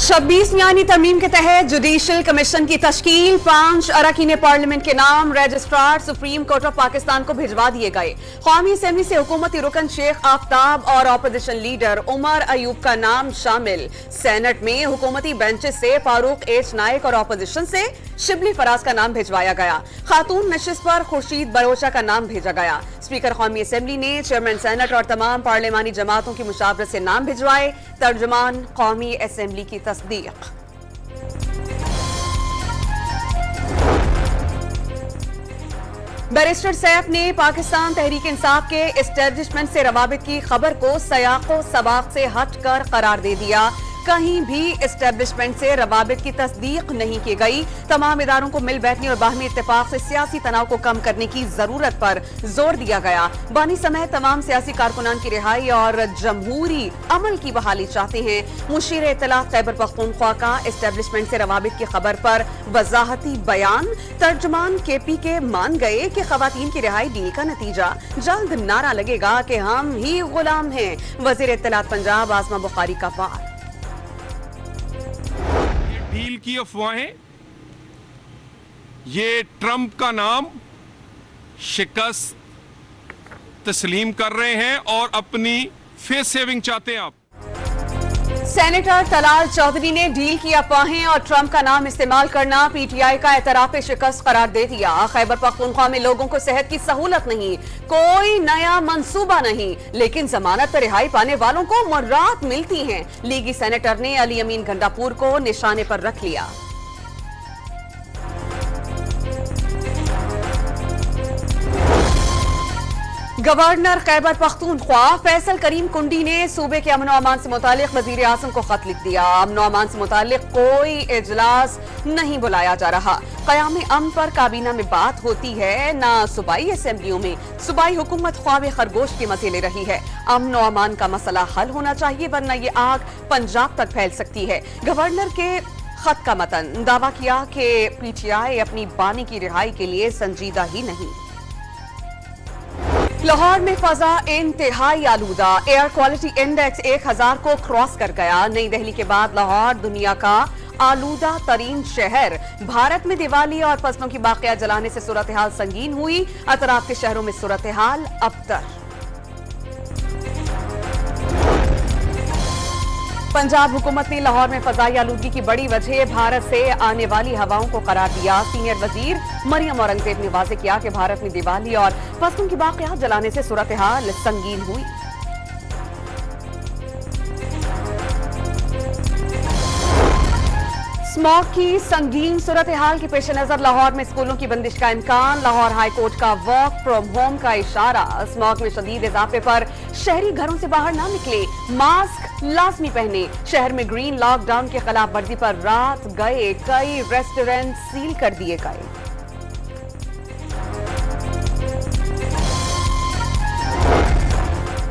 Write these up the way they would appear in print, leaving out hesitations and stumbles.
26 यानी तरमीम के तहत जुडिशल कमीशन की तश्कील, 5 अरकान पार्लियामेंट के नाम registrar supreme court of Pakistan को भिजवा दिए गए। कौमी असेंबली से हुकूमती रुकन शेख आफ्ताब और ऑपोजिशन लीडर उमर अयूब का नाम शामिल। सेनेट में हुकूमती बेंचेस से फारूक एच नाइक और ऑपोजिशन से शिबली फराज का नाम भिजवाया गया। खातून नशिस्त पर खुर्शीद बलोचा का नाम भेजा गया। स्पीकर कौमी असेंबली ने चेयरमैन सेनेट और तमाम पार्लियामानी जमातों की मुशावरत से नाम भिजवाए। तर्जुमान कौमी असेंबली की तस्दीक। बैरिस्टर सैफ ने पाकिस्तान तहरीक इंसाफ के एस्टेब्लिशमेंट से रवाबित की खबर को सयाको सबाक से हटकर करार दे दिया। कहीं भी एस्टेब्लिशमेंट से रवाबित की तस्दीक नहीं की गई। तमाम इदारों को मिल बैठने और बाहमी इत्तेफाक से सियासी तनाव को कम करने की जरूरत पर जोर दिया गया। बानी समेत तमाम सियासी कारकुनान की रिहाई और जमहूरी अमल की बहाली चाहते हैं। मुशीर इत्तलाफ खैबर पख्तूनख्वा का एस्टेब्लिशमेंट से रवाबित की खबर पर वजाहती बयान। तर्जुमान KPK मान गए कि खवातीन की रिहाई डील का नतीजा। जल्द नारा लगेगा कि हम ही गुलाम हैं। वजीर इत्तलात पंजाब आसमा बुखारी का पार। डील की अफवाहें, ये ट्रंप का नाम शिकस्त तस्लीम कर रहे हैं और अपनी फेस सेविंग चाहते हैं। आप सेनेटर तलाल चौधरी ने डील की अफवाहें और ट्रंप का नाम इस्तेमाल करना PTI का एतराफ शिकस्त करार दे दिया। खैबर पख्तूनख्वा में लोगों को सेहत की सहूलत नहीं, कोई नया मंसूबा नहीं, लेकिन जमानत पर रिहाई पाने वालों को मुर्रात मिलती हैं। लीगी सेनेटर ने अली अमीन गंडापुर को निशाने पर रख लिया। गवर्नर खैबर पख्तूनख्वा फैसल करीम कुंडी ने सूबे के अमन अमान से मुतालिक वजीर आजम को खत लिख दिया। अमन अमान से मुतालिक कोई इजलास नहीं बुलाया जा रहा। क़याम अमन पर काबीना में बात होती है, ना सूबाई असेंबलियों में। सूबाई हुकूमत ख्वाब खरगोश के मजे ले रही है। अमन अमान का मसला हल होना चाहिए, वरना ये आग पंजाब तक फैल सकती है। गवर्नर के खत का मतन दावा किया कि PTI अपनी बानी की रिहाई के लिए संजीदा ही नहीं। लाहौर में फजा इंतहाई आलूदा, एयर क्वालिटी इंडेक्स 1000 को क्रॉस कर गया। नई दिल्ली के बाद लाहौर दुनिया का आलूदा तरीन शहर। भारत में दिवाली और फसलों की बाकिया जलाने से सूरत हाल संगीन हुई। अतराफ के शहरों में सूरत हाल अबतर। पंजाब हुकूमत ने लाहौर में फजाई आलूदगी की बड़ी वजह भारत से आने वाली हवाओं को करार दिया। सीनियर वजीर मरियम औरंगजेब ने वाज़ेह किया कि भारत में दिवाली और फसलों की बाकियात जलाने से सूरत हाल संगीन हुई। स्मॉग की संगीन सूरत हाल के पेश नजर लाहौर में स्कूलों की बंदिश का इम्कान। लाहौर हाई कोर्ट का वर्क फ्रॉम होम का इशारा। स्मॉग में शदीद इजाफे पर शहरी घरों से बाहर ना निकले, मास्क लाजमी पहने। शहर में ग्रीन लॉकडाउन के खिलाफ वर्जी पर रात गए कई रेस्टोरेंट सील कर दिए गए।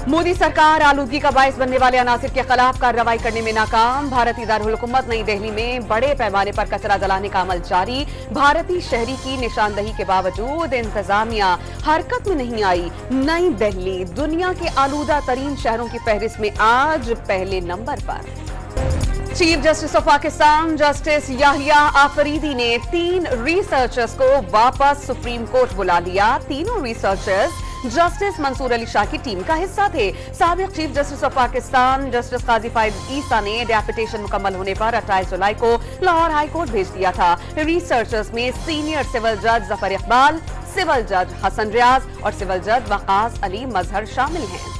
मोदी सरकार आलूदगी का बायस बनने वाले अनासिर के खिलाफ कार्रवाई करने में नाकाम। भारतीय दारुल हुकूमत नई दिल्ली में बड़े पैमाने पर कचरा जलाने का अमल जारी। भारतीय शहरी की निशानदही के बावजूद इंतजामिया हरकत में नहीं आई। नई दिल्ली दुनिया के आलूदा तरीन शहरों की फहरिस्त में आज पहले नंबर पर। Chief justice of Pakistan justice Yahya Afridi ने 3 रिसर्चर्स को वापस सुप्रीम कोर्ट बुला लिया। तीनों रिसर्चर्स जस्टिस मंसूर अली शाह की टीम का हिस्सा थे। साबिक chief justice of Pakistan justice Qazi Faez Isa ने डेपुटेशन मुकम्मल होने पर 28 जुलाई को लाहौर हाई कोर्ट भेज दिया था। रिसर्चर्स में सीनियर सिविल जज जफर इकबाल, सिविल जज हसन रियाज और सिविल जज वकास अली मजहर शामिल हैं।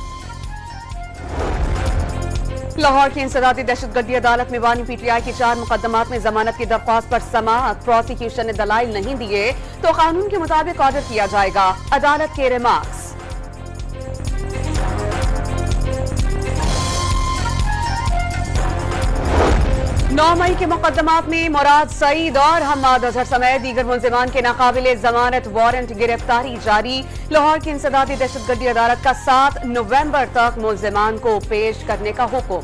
लाहौर की इंसदादी दहशतगर्दी अदालत में बानी PTI की 4 मुकदमात में जमानत की दरख्वास्त पर समाअत। प्रोसिक्यूशन ने दलाइल नहीं दिए तो कानून के मुताबिक ऑर्डर किया जाएगा। अदालत के रिमार्क्स। 9 मई के मुकदमात में मुराद सईद और हम्माद अजहर समेत दीगर मुल्जिमान के नाकाबिले जमानत वारंट गिरफ्तारी जारी। लाहौर की इंसदादी दहशतगर्दी अदालत का 7 नवंबर तक मुल्जिमान को पेश करने का हुक्म।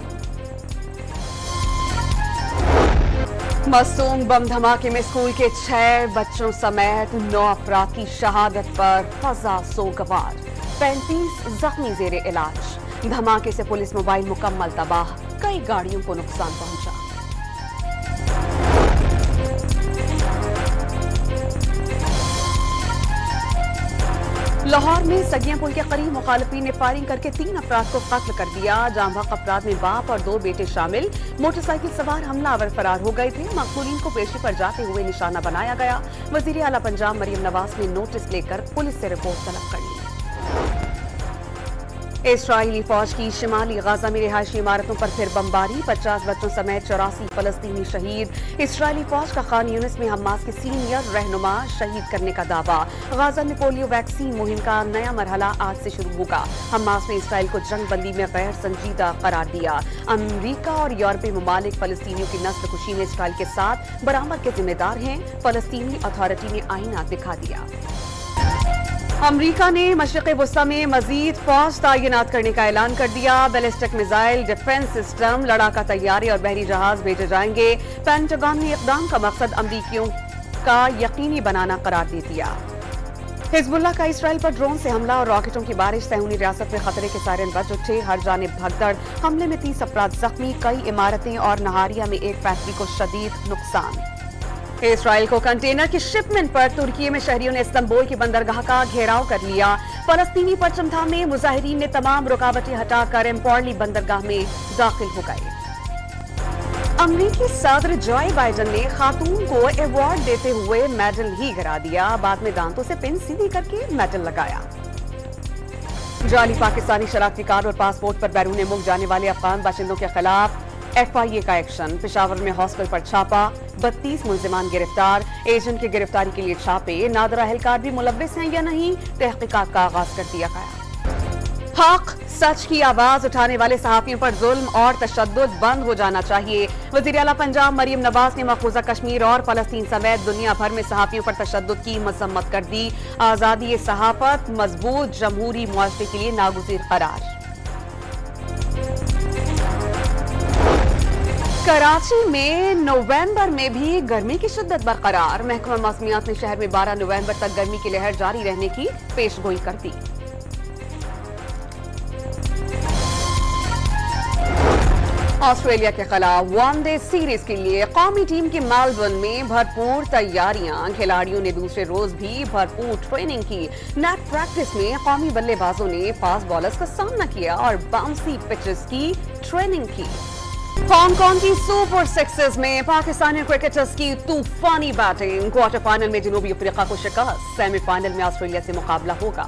मासूम बम धमाके में स्कूल के 6 बच्चों समेत 9 अफराद की शहादत पर फजा सोगवार, 35 जख्मी जेर इलाज। धमाके से पुलिस मोबाइल मुकम्मल तबाह, कई गाड़ियों को नुकसान पहुंचा। लाहौर में सगिया पुल के करीब मुखालिफिन ने फायरिंग करके 3 अफराद को कत्ल कर दिया। जांबहक अफराद में बाप और 2 बेटे शामिल। मोटरसाइकिल सवार हमलावर फरार हो गए थे। मकतूलीन को पेशी पर जाते हुए निशाना बनाया गया। वजीर आला पंजाब मरियम नवाज ने नोटिस लेकर पुलिस से रिपोर्ट तलब कर ली। इस्राईली फौज की शिमाली गाजा में रिहायशी इमारतों पर फिर बमबारी। 50 बच्चों समेत 84 फलस्तीनी शहीद। इस्राईली फौज का खान यूनिस में हमास के सीनियर रहनुमा शहीद करने का दावा। गाजा में पोलियो वैक्सीन मुहिम का नया मरहला आज से शुरू होगा। हमास ने इसराइल को जंगबंदी में गैर संजीदा करार दिया। अमरीका और यूरोपीय ममालिक फलस्तीनियों की नस्ल कुशी में इसराइल के साथ बरामद के जिम्मेदार हैं। फलस्तीनी अथॉरिटी ने आईना दिखा दिया। अमरीका ने मशरिक़ वुस्ता में मजीद फौज तैनात करने का ऐलान कर दिया। बैलिस्टिक मिसाइल डिफेंस सिस्टम, लड़ाका तैयारे और बहरी जहाज भेजे जाएंगे। पेंटागन ने इक़दाम का मकसद अमरीकियों का यकीनी बनाना करार दे दिया। हिजबुल्लाह का इसराइल पर ड्रोन से हमला और रॉकेटों की बारिश सहूनी रियासत में खतरे के सायरन बज उठे। हर जानिब भगदड़। हमले में 30 अफराद जख्मी। कई इमारतें और नहारिया में एक फैक्ट्री को शदीद नुकसान। इसराइल को कंटेनर की शिपमेंट पर तुर्की में शहरियों ने इस्तांबुल की बंदरगाह का घेराव कर लिया। फलस्तीनी परचम थामे मुजाहिरीन ने तमाम रुकावटें हटाकर एम्पॉर्ली बंदरगाह में दाखिल हो गए। अमरीकी सदर जो बाइडेन ने खातून को अवार्ड देते हुए मेडल ही गिरा दिया। बाद में दांतों से पिन सीधी करके मेडल लगाया। जाली पाकिस्तानी शरारती कार्ड और पासपोर्ट पर बैरून मुल्क जाने वाले अफगान बाशिंदों के खिलाफ FIA का एक्शन। पेशावर में हॉस्टल पर छापा। 32 मुलजिमान गिरफ्तार। एजेंट की गिरफ्तारी के लिए छापे। नादर अहलकार भी मुलव्विस हैं या नहीं, तहकीकात का आगाज कर दिया गया। हक सच की आवाज उठाने वाले सहाफियों पर जुल्म और तशद्दुद बंद हो जाना चाहिए। वजीर आला पंजाब मरियम नवाज ने मकबूजा कश्मीर और फलस्तीन समेत दुनिया भर में सहाफियों पर तशद्दुद की मजम्मत कर दी। आजादी सहाफत मजबूत जमहूरी मुआशरे के लिए नागुज़ीर करार। कराची में नवंबर में भी गर्मी की शिद्दत बरकरार। महकमा मौसमियात ने शहर में 12 नवंबर तक गर्मी की लहर जारी रहने की पेशगोई कर दी। ऑस्ट्रेलिया के खिलाफ वनडे सीरीज के लिए कौमी टीम की मेलबर्न में भरपूर तैयारियां। खिलाड़ियों ने दूसरे रोज भी भरपूर ट्रेनिंग की। नेट प्रैक्टिस में कौमी बल्लेबाजों ने फास्ट बॉलर्स का सामना किया और बाउंसी पिचेस की ट्रेनिंग की। हांगकांग की सुपर सिक्सेस में पाकिस्तानी क्रिकेटर्स की तूफानी बैटिंग। क्वार्टर फाइनल में जनूबी अफ्रीका को शिकस्त। सेमीफाइनल में ऑस्ट्रेलिया से मुकाबला होगा।